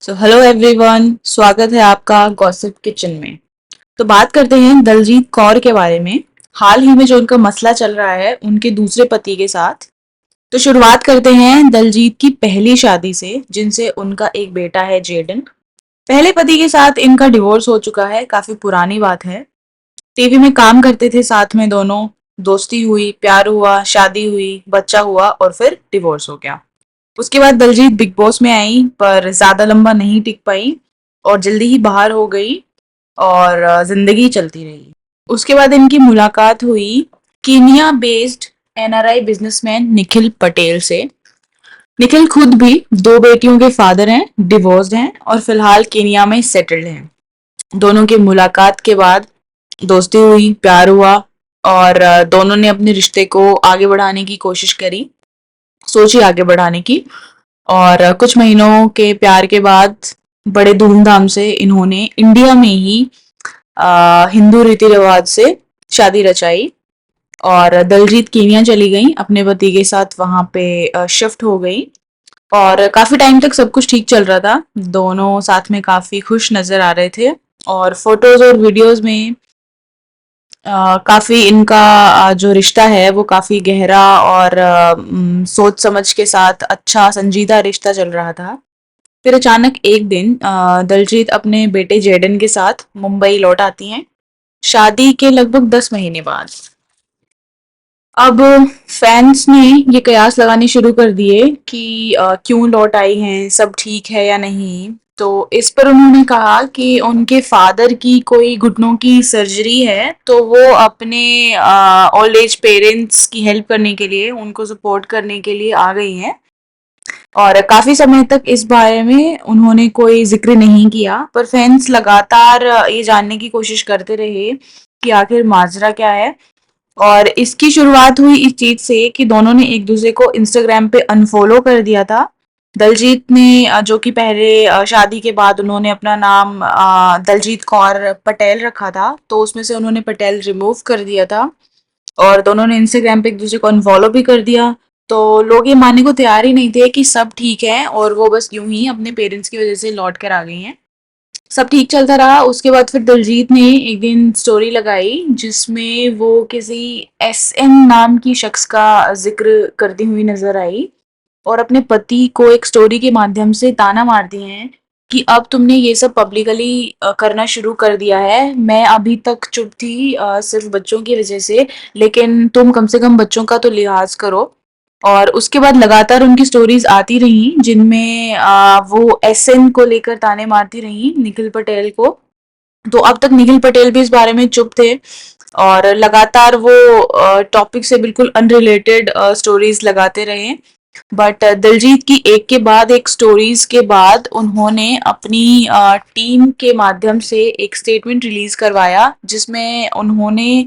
Hello everyone, स्वागत है आपका गॉसिप किचन में। तो बात करते हैं दलजीत कौर के बारे में। हाल ही में जो उनका मसला चल रहा है उनके दूसरे पति के साथ। तो शुरुआत करते हैं दलजीत की पहली शादी से, जिनसे उनका एक बेटा है, जेडन। पहले पति के साथ इनका डिवोर्स हो चुका है, काफी पुरानी बात है। टीवी में काम करते थे साथ में दोनों। दोस्ती हुई, प्यार हुआ, शादी हुई, बच्चा हुआ और फिर डिवोर्स हो गया। उसके बाद दलजीत बिग बॉस में आई, पर ज्यादा लंबा नहीं टिक पाई और जल्दी ही बाहर हो गई और जिंदगी चलती रही। उसके बाद इनकी मुलाकात हुई Kenya based NRI businessman Nikhil Patel से। निखिल खुद भी दो बेटियों के फादर हैं, डिवोर्स्ड हैं और फिलहाल केनिया में सेटल्ड हैं। दोनों की मुलाकात के बाद दोस्ती हुई, प्यार हुआ और दोनों ने अपने रिश्ते को आगे बढ़ाने की कोशिश करी, सोची आगे बढ़ाने की। और कुछ महीनों के प्यार के बाद बड़े धूमधाम से इन्होंने इंडिया में ही हिंदू रीति रिवाज से शादी रचाई और दलजीत कीनिया चली गई, अपने पति के साथ वहां पे शिफ्ट हो गई। और काफी टाइम तक सब कुछ ठीक चल रहा था, दोनों साथ में काफी खुश नजर आ रहे थे। और फोटोज और वीडियोस में काफी इनका जो रिश्ता है वो काफी गहरा और सोच समझ के साथ अच्छा संजीदा रिश्ता चल रहा था। फिर अचानक एक दिन दलजीत अपने बेटे जेडन के साथ मुंबई लौट आती हैं, शादी के लगभग 10 महीने बाद। अब फैंस ने ये कयास लगाने शुरू कर दिए कि क्यों लौट आई हैं, सब ठीक है या नहीं। तो इस पर उन्होंने कहा कि उनके फादर की कोई घुटनों की सर्जरी है, तो वो अपने ओल्ड एज पेरेंट्स की हेल्प करने के लिए, उनको सपोर्ट करने के लिए आ गई हैं। और काफी समय तक इस बारे में उन्होंने कोई जिक्र नहीं किया, पर फैंस लगातार ये जानने की कोशिश करते रहे कि आखिर माजरा क्या है। और इसकी शुरुआत हुई इस चीज से कि दोनों ने एक दूसरे को इंस्टाग्राम पे अनफॉलो कर दिया था। दलजीत ने जो कि पहले शादी के बाद उन्होंने अपना नाम दलजीत कौर पटेल रखा था, तो उसमें से उन्होंने पटेल रिमूव कर दिया था। और दोनों ने इंस्टाग्राम पे एक दूसरे को अनफॉलो भी कर दिया। तो लोग ये मानने को तैयार ही नहीं थे कि सब ठीक है और वो बस यूं ही अपने पेरेंट्स की वजह से लौट कर आ गई हैं। सब ठीक चलता रहा। उसके बाद फिर दिलजीत ने एक दिन स्टोरी लगाई जिसमें वो किसी एसएन नाम की शख्स का जिक्र करती हुई नजर आई और अपने पति को एक स्टोरी के माध्यम से ताना मारती हैं कि अब तुमने ये सब पब्लिकली करना शुरू कर दिया है। मैं अभी तक चुप थी सिर्फ बच्चों की वजह से, लेकिन तुम कम से कम बच्चों का तो लिहाज करो। और उसके बाद लगातार उनकी स्टोरीज आती रही जिनमें वो एसएन को लेकर ताने मारती रही, निखिल पटेल को। तो अब तक निखिल पटेल भी इस बारे में चुप थे और लगातार वो टॉपिक से बिल्कुल अनरिलेटेड स्टोरीज लगाते रहे। बट दिलजीत की एक के बाद एक स्टोरीज के बाद उन्होंने अपनी टीम के माध्यम से एक स्टेटमेंट रिलीज करवाया जिसमें उन्होंने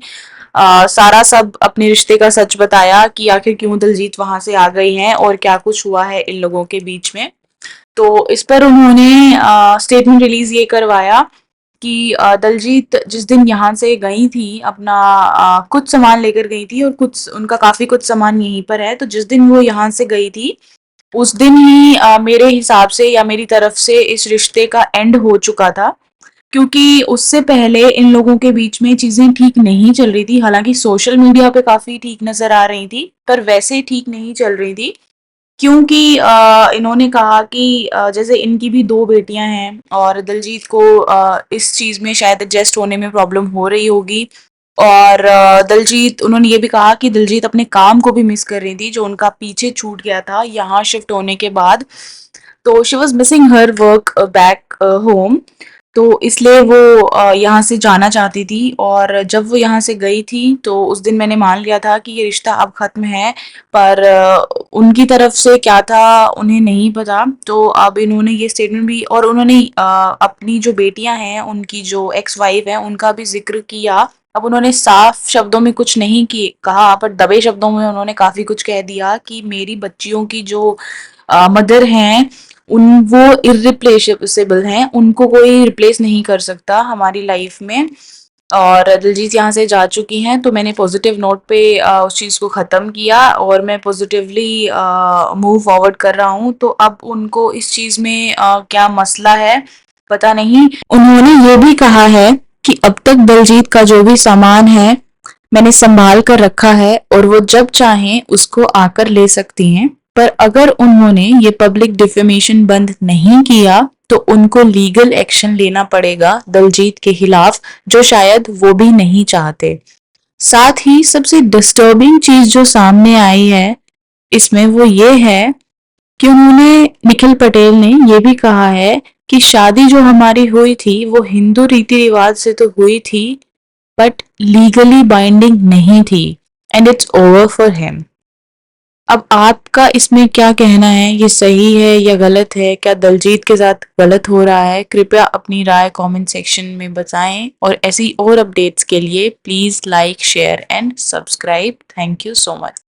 सारा सब अपने रिश्ते का सच बताया कि आखिर क्यों दिलजीत वहां से आ गई हैं और क्या कुछ हुआ है इन लोगों के बीच में। तो इस पर उन्होंने स्टेटमेंट रिलीज ये करवाया कि दलजीत जिस दिन यहाँ से गई थी, अपना कुछ सामान लेकर गई थी और कुछ उनका काफी कुछ सामान यहीं पर है। तो जिस दिन वो यहाँ से गई थी उस दिन ही मेरे हिसाब से या मेरी तरफ से इस रिश्ते का एंड हो चुका था, क्योंकि उससे पहले इन लोगों के बीच में चीजें ठीक नहीं चल रही थी। हालांकि सोशल मीडिया पे काफी ठीक नजर आ रही थी, पर वैसे ठीक नहीं चल रही थी। क्योंकि इन्होंने कहा कि जैसे इनकी भी दो बेटियां हैं और दिलजीत को इस चीज में शायद एडजस्ट होने में प्रॉब्लम हो रही होगी। और दिलजीत, उन्होंने ये भी कहा कि दिलजीत अपने काम को भी मिस कर रही थी जो उनका पीछे छूट गया था यहाँ शिफ्ट होने के बाद। तो she was missing her work back home. तो इसलिए वो यहाँ से जाना चाहती थी। और जब वो यहाँ से गई थी तो उस दिन मैंने मान लिया था कि ये रिश्ता अब खत्म है। पर उनकी तरफ से क्या था उन्हें नहीं पता। तो अब इन्होंने ये स्टेटमेंट भी, और उन्होंने अपनी जो बेटियां हैं उनकी जो एक्स वाइफ है उनका भी जिक्र किया। अब उन्होंने साफ शब्दों में कुछ नहीं कहा, पर दबे शब्दों में उन्होंने काफी कुछ कह दिया कि मेरी बच्चियों की जो मदर हैं उन वो इर्रिप्लेसेबल हैं, उनको कोई रिप्लेस नहीं कर सकता हमारी लाइफ में। और दिलजीत यहाँ से जा चुकी हैं, तो मैंने पॉजिटिव नोट पे उस चीज़ को ख़त्म किया और मैं पॉजिटिवली मूव फॉरवर्ड कर रहा हूँ। तो अब उनको इस चीज़ में क्या मसला है पता नहीं। उन्होंने ये भी कहा है कि अब तक दिलजीत का जो भी सामान है मैंने संभाल कर रखा है और वो जब चाहें उसको आकर ले सकती हैं। पर अगर उन्होंने ये पब्लिक डिफेमेशन बंद नहीं किया तो उनको लीगल एक्शन लेना पड़ेगा दिलजीत के खिलाफ, जो शायद वो भी नहीं चाहते। साथ ही सबसे डिस्टर्बिंग चीज जो सामने आई है इसमें वो ये है कि उन्होंने निखिल पटेल ने ये भी कहा है कि शादी जो हमारी हुई थी वो हिंदू रीति रिवाज से तो हुई थी बट लीगली बाइंडिंग नहीं थी and it's over for him. अब आपका इसमें क्या कहना है, ये सही है या गलत है? क्या दलजीत के साथ गलत हो रहा है? कृपया अपनी राय कमेंट सेक्शन में बताएं और ऐसी और अपडेट्स के लिए please like share and subscribe. Thank you so much.